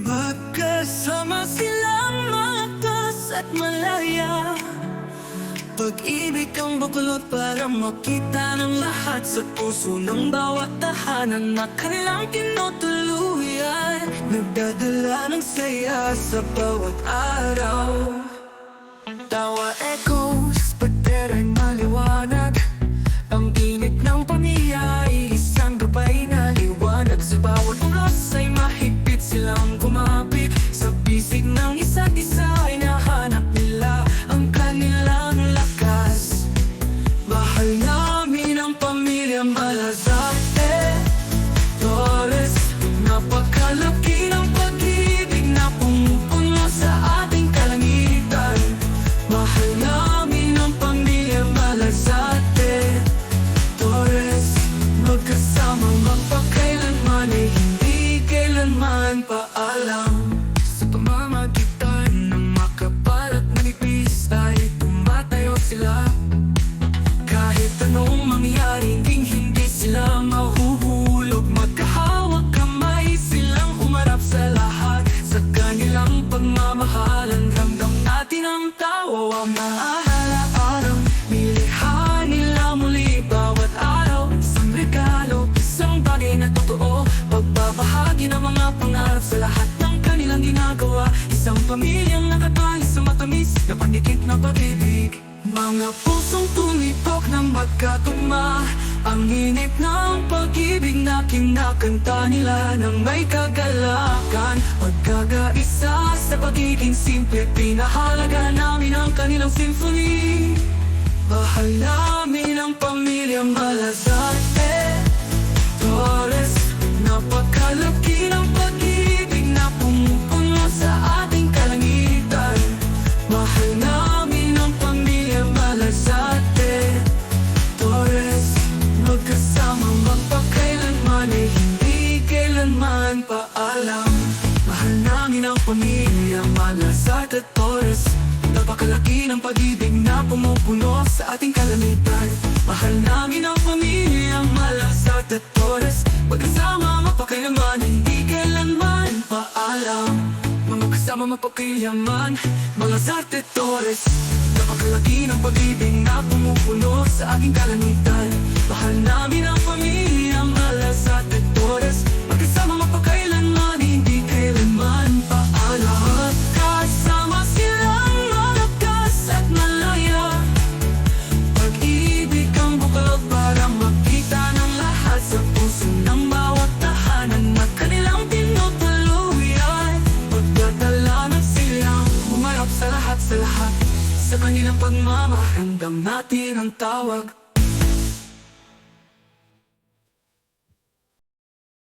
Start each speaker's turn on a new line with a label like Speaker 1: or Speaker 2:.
Speaker 1: Magkasama silang malakas at malaya. Pag-ibig ang buklod para makita ng lahat sa puso ng bawat tahanan na kanilang tinutuluyan. Nagdadala ng saya sa bawat araw. Tawa echoes, patera'y maliwanag. Ang init ng pamilya ay isang gabay na liwanag. Sa bawat oras ay mahigpit silang kumapit. Sa bisig ng isa't isa ay nahanap nila ang kanilang lakas. Mahal namin ang pamilya Malazarte Torres. Napakalaki ng pag-ibig na pumupuno sa ating kalangitan. Mahal namin ang pamilya Malazarte Torres. Magkasama magpakailanman ay hindi kailanman paalam. Sa pamamagitan ng makapal at manipis ay tumatayo sila. Kahit anong mangyari, hindi sila mahuhulog. Magkahawak kamay silang humarap sa lahat. Sa kanilang pagmamahalan, ramdam natin ang tawa. Ang araw, nilikha nila muli bawat araw. Isang regalo, isang bagay na totoo. Pagbabahagi ng mga pangarap sa lahat ng kanilang ginagawa. Isang pamilyang nakatali sa matamis na pandikit na pag-ibig. Mga pusong tumipok ng magkatugma. Ang init ng pag-ibig na kinakanta nila ng may kagalakan. Pagkagaisa sa pagiging simple, pinahalaga namin ang kanilang symphony. Mahal namin ang pamilya Malazarte Torres. Napakalaki ng pag-ibig na pumupuno sa ating kalangitan. Mahal namin ang pamilya Malazarte Torres. Magkasama magpakailanman ay hindi kailanman paalam. Mahal namin ang pamilya Malazarte Torres. Napakalaki ng pag-ibig na pumupuno sa ating kalangitan. Mahal namin ang pamilya Malazarte Torres. Magkasama mapakailanman, hindi kailanman paalam. Mga kasama mapakailanman, Malazarte Torres. Napakalaki ng pag-ibig na pumupuno sa ating kalangitan. Mahal namin ang pamilya Malazarte Torres. Magkasama mapakailanman, hindi kailanman paalam. Magkasama silang malakas at malaya. Pag-ibig ang buklod para makita ng lahat sa puso ng bawat tahanan na kanilang tinutuluyan. Magdadala ng silang humarap sa lahat. Sa kanilang pagmamahandam natin ang tawag.